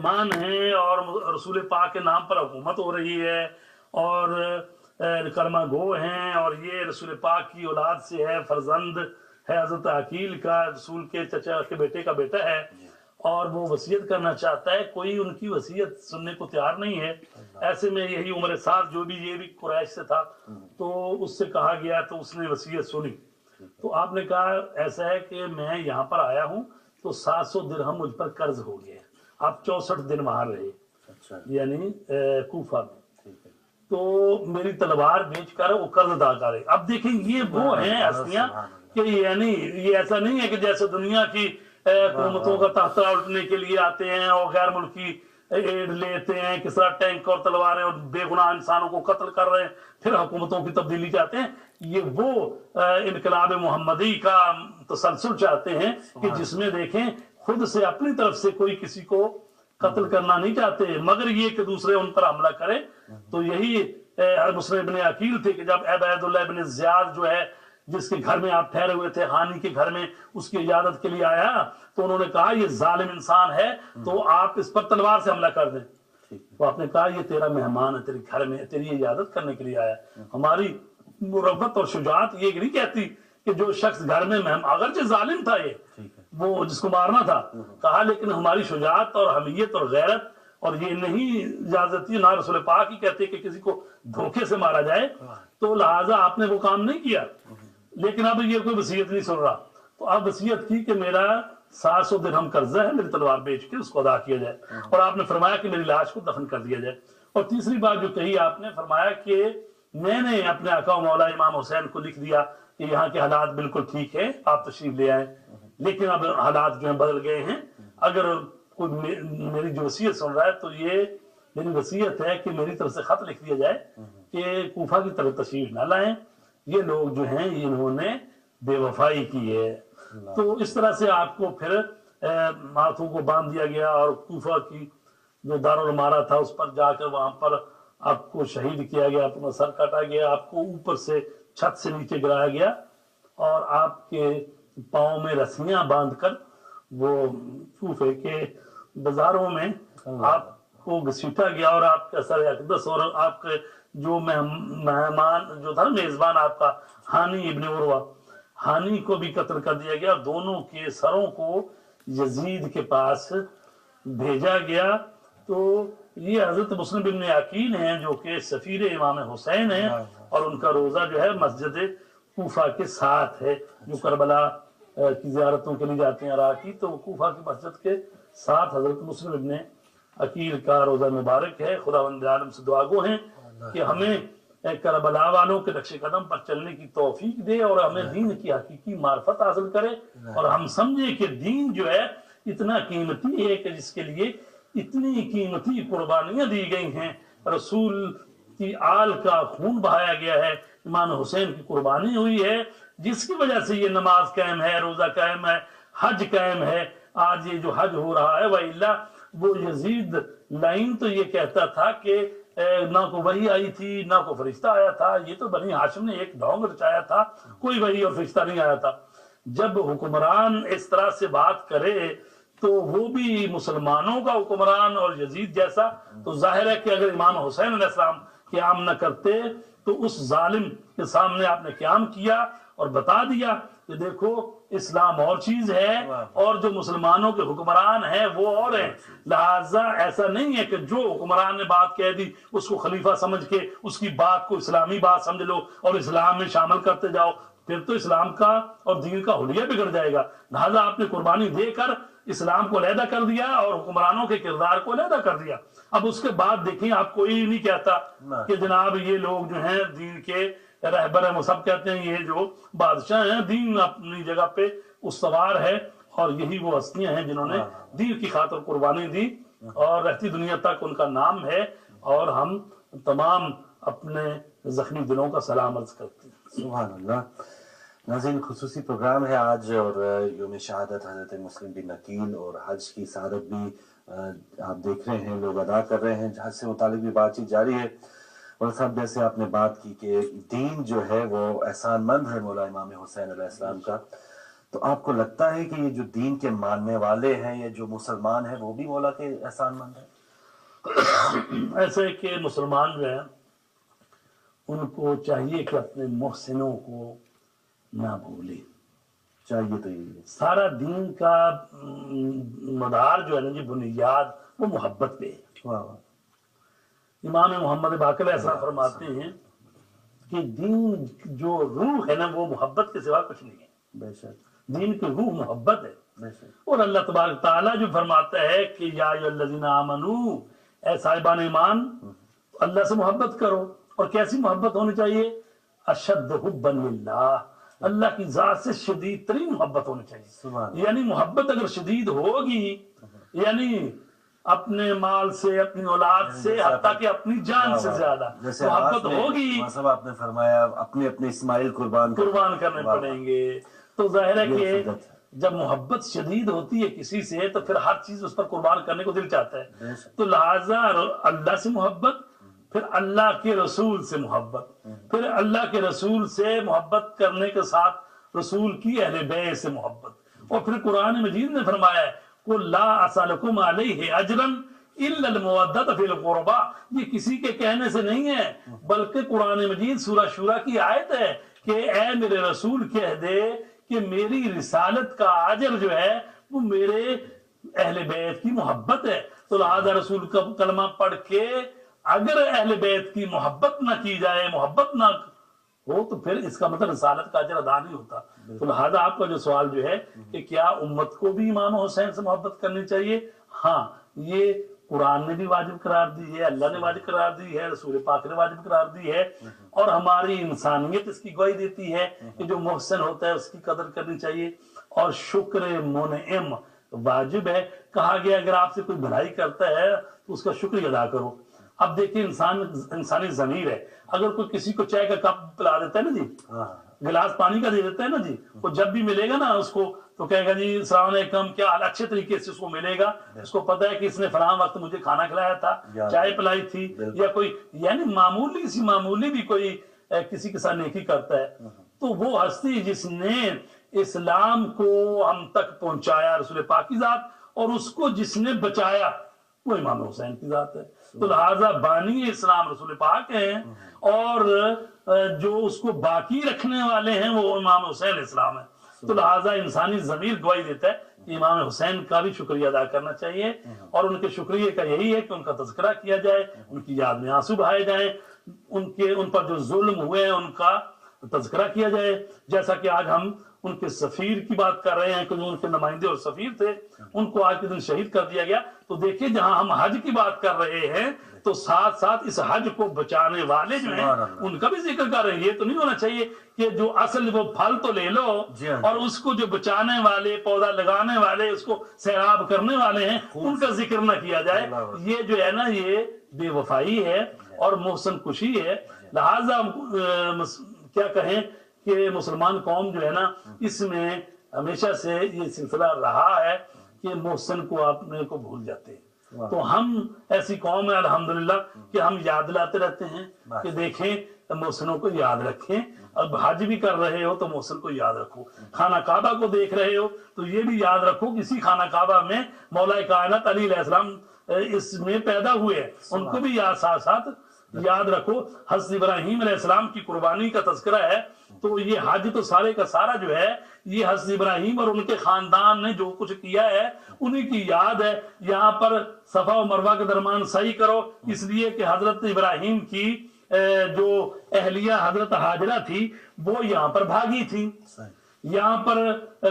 مسلمان ہیں اور رسول پاک کے نام پر حکومت ہو رہی ہے اور کلمہ گو ہیں اور یہ رسول پاک کی اولاد سے ہے، فرزند ہے حضرت عقیل کا، رسول کے چچا کے بیٹے کا بیٹا ہے، اور وہ وصیت کرنا چاہتا ہے، کوئی ان کی وصیت سننے کو تیار نہیں ہے۔ ایسے میں یہی عمر سعد جو بھی یہ بھی قریش سے تھا، تو اس سے کہا گیا تو اس نے وصیت سنی۔ تو آپ نے کہا ایسا ہے کہ میں یہاں پر آیا ہوں تو 700 درہم مجھ پر قرض ہو گیا، آپ 64 دن وہاں رہے، یعنی کوفہ میں، تو میری تلوار بیچ کر وہ قرض ادا کرے۔ اب دیکھیں یہ وہ ہیں ہستیاں کہ یعنی یہ ایسا نہیں ہے کہ جیسے دنیا کی حکومتوں کا تختہ الٹنے کے لیے آتے ہیں اور غیر ملکی ایڈ لیتے ہیں، کس طرح ٹینک اور تلواریں اور بے گناہ انسانوں کو قتل کر رہے ہیں، پھر حکومتوں کی تبدیلی چاہتے ہیں۔ یہ وہ انقلاب محمدی کا تسلسل چاہتے ہیں کہ جس میں دیکھیں خود سے اپنی طرف سے کوئی کسی کو قتل کرنا نہیں چاہتے، مگر یہ کہ دوسرے ان پر حملہ کرے۔ تو یہی مسلم ابن عقیل تھے کہ جب عبید اللہ ابن زیاد جو ہے جس کے گھر میں آپ ٹھہرے ہوئے تھے، ہانی کے گھر میں، اس کی عیادت کے لیے آیا تو انہوں نے کہا یہ ظالم انسان ہے تو آپ اس پر تلوار سے حملہ کر دیں۔ تو آپ نے کہا یہ تیرا مہمان ہے، تیرے گھر میں تیری عیادت کرنے کے لیے آیا۔ ہماری مروت اور شجاعت یہ نہیں کہتی کہ جو شخص گھر میں اگرچہ ظالم تھا یہ وہ جس کو مارنا تھا، کہا لیکن ہماری شجاعت اور حمیت اور غیرت اور یہ نہیں اجازت نہ رسول پاک ہی کہتے کہ کسی کو دھوکے سے مارا جائے، تو لہٰذا آپ نے وہ کام نہیں کیا۔ لیکن اب یہ کوئی وصیت نہیں سن رہا، تو اب وصیت کی کہ میرا 700 درہم قرضہ ہے، میری تلوار بیچ کے اس کو ادا کیا جائے، اور آپ نے فرمایا کہ میری لاش کو دفن کر دیا جائے۔ اور تیسری بات جو کہی آپ نے فرمایا کہ میں نے اپنے آقا و مولا امام حسین کو لکھ دیا کہ یہاں کے حالات بالکل ٹھیک ہیں، آپ تشریف لے آئیں، لیکن اب حالات جو ہیں بدل گئے ہیں، اگر کوئی میری جو وصیت سن رہا ہے تو یہ میری وصیت ہے کہ میری طرف سے خط لکھ دیا جائے کہ کوفہ کی طرف تشریف نہ لائیں، یہ لوگ جو ہیں انہوں نے بے وفائی کی ہے۔ تو اس طرح سے آپ کو پھر ہاتھوں کو باندھ دیا گیا اور کوفہ کی جو دارالعمارہ تھا اس پر جا کر وہاں پر آپ کو شہید کیا گیا، اپنا سر کاٹا گیا، آپ کو اوپر سے چھت سے نیچے گرایا گیا اور آپ کے پاؤں میں رسیاں باندھ کر وہ کوفے کے بازاروں میں آپ کو گھسیٹا گیا، اور آپ کا سر اقدس اور آپ کے جو مہمان جو تھا نا میزبان آپ کا ہانی ابن عروہ، ہانی کو بھی قتل کر دیا گیا، دونوں کے سروں کو یزید کے پاس بھیجا گیا۔ تو یہ حضرت مسلم ابن عقیل ہیں جو کہ سفیر امام حسین ہیں، اور ان کا روزہ جو ہے مسجد کوفہ کے ساتھ ہے، جو کربلا کی زیارتوں کے لیے جاتے ہیں عراقی، تو کوفہ کی مسجد کے ساتھ حضرت مسلم ابن عقیل کا روزہ مبارک ہے۔ خداوند عالم سے دعا گو ہیں کہ ہمیں کربلا والوں کے نقش قدم پر چلنے کی توفیق دے اور ہمیں دین کی حقیقی معرفت حاصل کرے، اور ہم سمجھے کہ دین جو ہے اتنا قیمتی ہے کہ جس کے لیے اتنی قیمتی قربانیاں دی گئی ہیں، رسول کی آل کا خون بہایا گیا ہے، امام حسین کی قربانی ہوئی ہے، جس کی وجہ سے یہ نماز قائم ہے، روزہ قائم ہے، حج قائم ہے۔ آج یہ جو حج ہو رہا ہے وَإِلَّا وہ یزید لائن تو یہ کہتا تھا کہ نہ کوئی وحی آئی تھی نہ کوئی فرشتہ آیا تھا، یہ تو بنی ہاشم نے ایک ڈھونگ رچایا تھا، کوئی وحی اور فرشتہ نہیں آیا تھا۔ جب حکمران اس طرح سے بات کرے تو وہ بھی مسلمانوں کا حکمران اور یزید جیسا، تو ظاہر ہے کہ اگر امام حسین علیہ السلام قیام نہ کرتے تو اس ظالم کے سامنے آپ نے قیام کیا اور بتا دیا کہ دیکھو اسلام اور چیز ہے اور جو مسلمانوں کے حکمران ہیں وہ اور ہیں، لہٰذا ایسا نہیں ہے کہ جو حکمران نے بات کہہ دی اس کو خلیفہ سمجھ کے اس کی بات کو اسلامی بات سمجھ لو اور اسلام میں شامل کرتے جاؤ، پھر تو اسلام کا اور دین کا حلیہ بگڑ جائے گا۔ لہٰذا آپ نے قربانی دے کر اسلام کو علیحدہ کر دیا اور حکمرانوں کے کردار کو علیحدہ کر دیا۔ اب اس کے بعد دیکھیں آپ کوئی نہیں کہتا کہ جناب یہ لوگ جو ہیں دین کے رہبر ہیں، وہ سب کہتے ہیں یہ جو بادشاہ ہیں، دین اپنی جگہ پہ استوار ہے، اور یہی وہ ہستیاں ہیں جنہوں نے دین کی خاطر قربانی دی اور رہتی دنیا تک ان کا نام ہے، اور ہم تمام اپنے زخمی دلوں کا سلام عرض کرتے ہیں۔ سبحان اللہ۔ ناظرین، خصوصی پروگرام ہے آج، اور یوم شہادت حضرت مسلم بن عقیل اور حج کی سعادت بھی آپ دیکھ رہے ہیں، لوگ ادا کر رہے ہیں، حج سے متعلق بھی بات چیت جاری ہے۔ اور صاحب جیسے آپ نے بات کی کہ دین جو ہے وہ احسان مند ہے مولا امام حسین علیہ السلام کا، تو آپ کو لگتا ہے کہ یہ جو دین کے ماننے والے ہیں یا جو مسلمان ہیں وہ بھی مولا کے احسان مند ہیں؟ ایسے کہ مسلمان جو ہیں ان کو چاہیے کہ اپنے محسنوں کو نہ بھولیں. چاہیے تو یہی ہے. سارا دین کا مدار جو ہے نا جی بنیاد وہ محبت پہ ہے. واہ واہ. امام محمد باقر ایسا فرماتے ہیں کہ دین جو روح ہے نا وہ محبت کے سوا کچھ نہیں ہے. بے شک. دین کی روح محبت ہے. بے شک. اور اللہ تبارک تعالیٰ جو فرماتا ہے کہ یا ایھا الذین آمنو، اے صاحبان ایمان اللہ سے محبت کرو. اور کیسی محبت ہونی چاہیے؟ اشد حبا للہ، اللہ کی ذات سے شدید ترین محبت ہونی چاہیے. یعنی محبت اگر شدید ہوگی، یعنی اپنے مال سے، اپنی اولاد سے، حتیٰ کہ اپنی جان سے زیادہ محبت ہوگی. آپ نے فرمایا اپنے اپنے اسماعیل قربان کرنے پڑیں گے. تو ظاہر ہے کہ جب محبت شدید ہوتی ہے کسی سے تو پھر ہر چیز اس پر قربان کرنے کو دل چاہتا ہے. تو لہٰذا اللہ سے محبت، پھر اللہ کے رسول سے محبت، پھر اللہ کے رسول سے محبت کرنے کے ساتھ رسول کی اہل بیت سے محبت. اور پھر قرآن مجید نے فرمایا ہے قُلْ لَا أَسْأَلُكُمْ عَلَيْهِ أَجْرًا إِلَّا الْمَوَدَّةَ فِي الْقُرْبَى. یہ کسی کے کہنے سے نہیں ہے، بلکہ قرآن مجید سورہ شورى کی آیت ہے کہ اے میرے رسول کہہ دے کہ میری رسالت کا اجر جو ہے وہ میرے اہل بیت کی محبت ہے. تو لہذا رسول کا کلمہ پڑھ کے اگر اہل بیت کی محبت نہ کی جائے، محبت نہ ہو، تو پھر اس کا مطلب رسالت کا اجر ادا نہیں ہوتا. تو لہذا آپ کا جو سوال جو ہے کہ کیا امت کو بھی امام حسین سے محبت کرنی چاہیے؟ ہاں، یہ قرآن نے بھی واجب قرار دی ہے، اللہ نے واجب قرار دی ہے، رسول پاک نے واجب قرار دی ہے، اور ہماری انسانیت اس کی گواہی دیتی ہے کہ جو محسن ہوتا ہے اس کی قدر کرنی چاہیے. اور شکر منعم واجب ہے. کہا گیا اگر آپ سے کوئی بھلائی کرتا ہے تو اس کا شکر ادا کرو. اب دیکھیں انسانی ضمیر ہے، اگر کوئی کسی کو چائے کا کپ پلا دیتا ہے نا جی، گلاس پانی کا دے دیتا ہے نا جی، وہ جب بھی ملے گا نا اس کو تو کہے گا جی السلام علیکم، کیا حال، اچھے طریقے سے اس کو ملے گا. اس کو پتا ہے کہ اس نے فلاں وقت مجھے کھانا کھلایا تھا، چائے پلائی تھی، یا کوئی یعنی معمولی بھی کوئی کسی کے ساتھ نیکی کرتا ہے تو وہ ہستی جس نے اسلام کو ہم تک پہنچایا، رسول پاک کی ذات، اور اس کو جس نے بچایا وہ امام حسین کی ذات ہے. تو لہٰذا بانی اسلام رسول پاک ہیں، اور جو اس کو باقی رکھنے والے ہیں وہ امام حسین اسلام ہے. تو لہٰذا انسانی ضمیر گواہی دیتا ہے کہ امام حسین کا بھی شکریہ ادا کرنا چاہیے، اور ان کے شکریہ کا یہی ہے کہ ان کا تذکرہ کیا جائے، ان کی یاد میں آنسو بہائے جائیں، ان پر جو ظلم ہوئے ہیں ان کا تذکرہ کیا جائے. جیسا کہ آج ہم ان کے سفیر کی بات کر رہے ہیں کہ جو ان کے نمائندے اور سفیر تھے ان کو آج کے دن شہید کر دیا گیا. تو دیکھیں جہاں ہم حج کی بات کر رہے ہیں تو ساتھ ساتھ اس حج کو بچانے والے جو ہیں ان کا بھی ذکر کر رہے ہیں. یہ تو نہیں ہونا چاہیے کہ جو اصل وہ پھل تو لے لو اور اس کو جو بچانے والے، پودا لگانے والے، اس کو سیراب کرنے والے ہیں ان کا ذکر نہ کیا جائے. یہ جو ہے نا یہ بے وفائی ہے اور محسن کشی ہے. لہٰذا کیا کہیں کہ مسلمان قوم جو ہے نا اس میں ہمیشہ سے یہ سلسلہ رہا ہے کہ محسن کو اپنے کو بھول جاتے ہیں. تو ہم ایسی قوم ہے الحمدللہ کہ ہم یاد لاتے رہتے ہیں کہ دیکھیں محسنوں کو یاد رکھیں. اب حج بھی کر رہے ہو تو محسن کو یاد رکھو، خانہ کعبہ کو دیکھ رہے ہو تو یہ بھی یاد رکھو کسی خانہ کعبہ میں مولا کائنات علی علیہ السلام اس میں پیدا ہوئے ہیں، ان کو بھی ساتھ ساتھ یاد رکھو. حضرت ابراہیم علیہ السلام کی قربانی کا تذکرہ ہے تو یہ حج تو سارے کا سارا جو ہے یہ حضرت ابراہیم اور ان کے خاندان نے جو کچھ کیا ہے انہی کی یاد ہے. یہاں پر صفا و مروہ کے درمیان سعی کرو اس لیے کہ حضرت ابراہیم کی جو اہلیہ حضرت حاجرہ تھی وہ یہاں پر بھاگی تھی. یہاں پر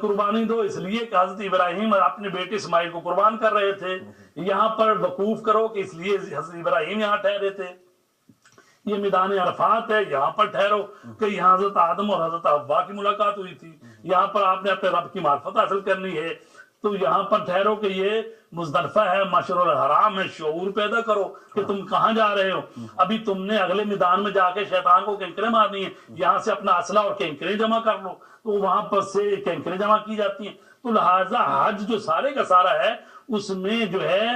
قربانی دو اس لیے کہ حضرت ابراہیم اپنے بیٹے اسماعیل کو قربان کر رہے تھے. یہاں پر وقوف کرو کہ اس لیے حضرت ابراہیم یہاں ٹھہرے تھے. یہ میدان عرفات ہے، یہاں پر ٹھہرو کہ یہاں حضرت آدم اور حضرت حوا کی ملاقات ہوئی تھی. یہاں پر آپ نے اپنے رب کی معرفت حاصل کرنی ہے تو یہاں پر ٹھہرو کہ یہ مزدلفہ ہے، مشعر الحرام ہے. شعور پیدا کرو کہ تم کہاں جا رہے ہو. ابھی تم نے اگلے میدان میں جا کے شیطان کو کینکریں مارنی ہے، یہاں سے اپنا اسلحہ اور کینکریں جمع کر لو تو وہاں پر سے کینکریں جمع کی جاتی ہیں. تو لہٰذا حج جو سارے کا سارا ہے اس میں جو ہے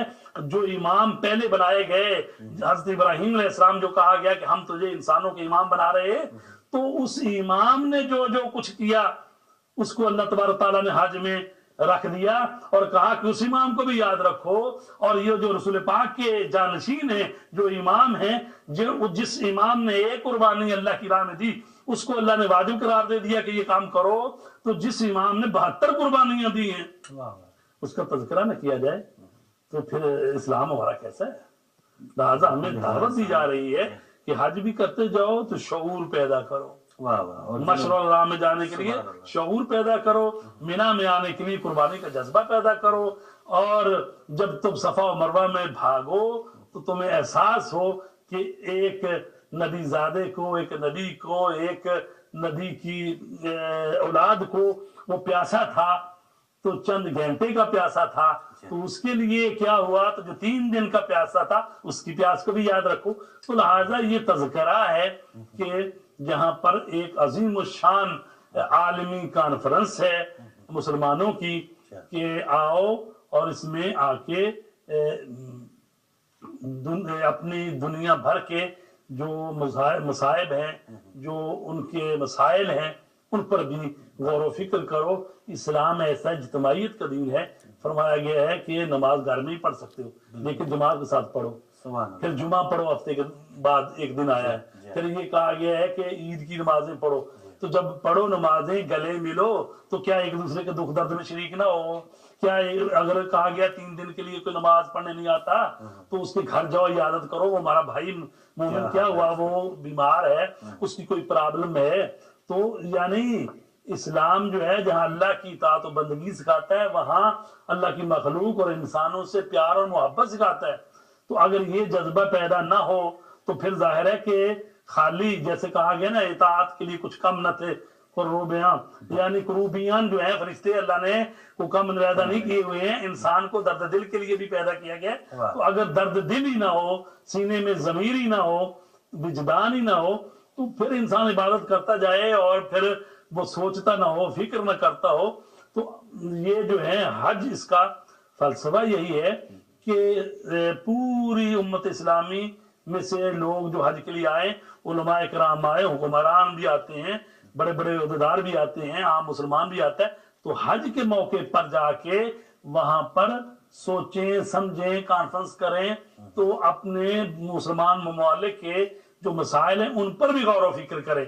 جو امام پہلے بنائے گئے حضرت ابراہیم علیہ السلام جو کہا گیا کہ ہم تجھے انسانوں کے امام بنا رہے ہیں تو اس امام نے جو کچھ کیا اس کو اللہ تبارک تعالیٰ نے حج میں رکھ دیا اور کہا کہ اس امام کو بھی یاد رکھو، اور یہ جو رسول پاک کے جانشین ہیں، جو امام ہیں، جس امام نے ایک قربانی اللہ کی راہ میں دی اس کو اللہ نے واجب قرار دے دیا کہ یہ کام کرو، تو جس امام نے 72 قربانیاں دی ہیں اس کا تذکرہ نہ کیا جائے تو پھر اسلام ہمارا کیسا ہے؟ لہٰذا ہمیں دعوت دی جا رہی ہے کہ حج بھی کرتے جاؤ تو شعور پیدا کرو، مشعر الحرام میں جانے کے لیے شعور پیدا کرو، مینا میں آنے کے لیے قربانی کا جذبہ پیدا کرو، اور جب تم صفا و مروہ میں بھاگو تو تمہیں احساس ہو کہ ایک نبی زادے کو، ایک نبی کو، ایک نبی کی اولاد کو وہ پیاسا تھا تو چند گھنٹے کا پیاسا تھا، تو اس کے لیے کیا ہوا، تو جو 3 دن کا پیاسا تھا اس کی پیاس کو بھی یاد رکھو۔ تو لہٰذا یہ تذکرہ ہے کہ جہاں پر ایک عظیم الشان عالمی کانفرنس ہے مسلمانوں کی کہ آؤ اور اس میں آ کے اپنی دنیا بھر کے جو مصائب ہیں، جو ان کے مسائل ہیں، ان پر بھی غور و فکر کرو۔ اسلام ایسا اجتماعیت کا دین ہے، فرمایا گیا ہے کہ نماز گھر میں ہی پڑھ سکتے ہو لیکن جماعت کے ساتھ پڑھو، پھر جمعہ پڑھو، ہفتے کے بعد ایک دن آیا ہے، پھر یہ کہا گیا ہے کہ عید کی نمازیں پڑھو، تو جب پڑھو نمازیں گلے ملو تو کیا ایک دوسرے کے دکھ درد میں شریک نہ ہو؟ کیا اگر کہا گیا 3 دن کے لیے کوئی نماز پڑھنے نہیں آتا تو اس کے گھر جاؤ، عیادت کرو، وہ ہمارا بھائی مومن کیا ہوا، وہ بیمار ہے، اس کی کوئی پرابلم ہے۔ تو یعنی اسلام جو ہے جہاں اللہ کی اطاعت و بندگی سکھاتا ہے وہاں اللہ کی مخلوق اور انسانوں سے پیار اور محبت سکھاتا ہے۔ تو اگر یہ جذبہ پیدا نہ ہو تو پھر ظاہر ہے کہ خالی جیسے کہا گیا نا اطاعت کے لیے کچھ کم نہ تھے قروبیان، یعنی قروبیان جو ہیں فرشتے اللہ نے حکم پیدا نہیں کیے ہوئے ہیں، انسان کو درد دل کے لیے بھی پیدا کیا گیا ہے۔ تو اگر درد دل ہی نہ ہو، سینے میں ضمیر ہی نہ ہو، وجدان ہی نہ ہو، تو پھر انسان عبادت کرتا جائے اور پھر وہ سوچتا نہ ہو، فکر نہ کرتا ہو۔ تو یہ جو ہے حج، اس کا فلسفہ یہی ہے کہ پوری امت اسلامی میں سے لوگ جو حج کے لیے آئے، علماء کرام آئے، حکمران بھی آتے ہیں، بڑے بڑے عہدیدار بھی آتے ہیں، عام مسلمان بھی آتا ہے، تو حج کے موقع پر جا کے وہاں پر سوچیں سمجھیں، کانفرنس کریں، تو اپنے مسلمان ممالک کے جو مسائل ہیں ان پر بھی غور و فکر کریں۔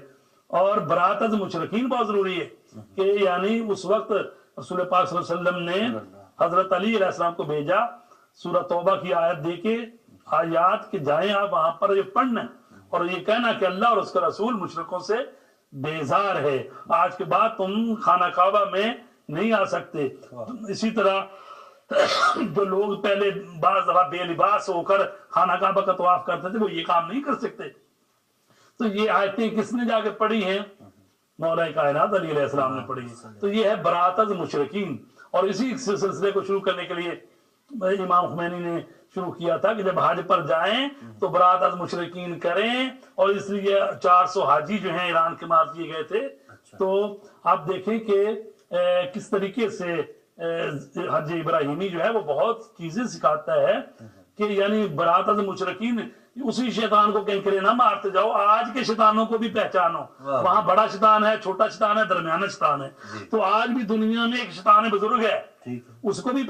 اور برات از مشرکین بہت ضروری ہے کہ یعنی اس وقت رسول پاک صلی اللہ علیہ وسلم نے حضرت علی علیہ السلام کو بھیجا سورہ توبہ کی آیت دے کے، آیات کہ جائیں آپ وہاں پر یہ پڑھنا اور یہ کہنا کہ اللہ اور اس کا رسول مشرکوں سے بیزار ہے، آج کے بعد تم خانہ کعبہ میں نہیں آ سکتے۔ اسی طرح جو لوگ پہلے بعض دفعہ بے لباس ہو کر خانہ کعبہ کا طواف کرتے تھے وہ یہ کام نہیں کر سکتے۔ تو یہ آیتیں کس نے جا کے پڑھی ہیں؟ مولا کائنات علی علیہ السلام نے پڑھی ہیں۔ تو یہ ہے برات از مشرکین، اور اسی سلسلے کو شروع کرنے کے لیے امام خمینی نے شروع کیا تھا کہ جب حج پر جائیں تو برات از مشرکین کریں، اور اس لیے 400 حاجی جو ہیں ایران کے مار دیے گئے تھے۔ تو آپ دیکھیں کہ کس طریقے سے حج ابراہیمی جو ہے وہ بہت چیزیں سکھاتا ہے کہ یعنی برات از مشرکین، اسی شیطان کو کنکرے نہ مارتے جاؤ، آج کے شیطانوں کو بھی پہچانو، وہاں بڑا شیطان ہے، چھوٹا شیطان ہے، درمیانہ شیطان ہے، تو آج بھی دنیا میں ایک شیطان بزرگ ہے، اس کو بھی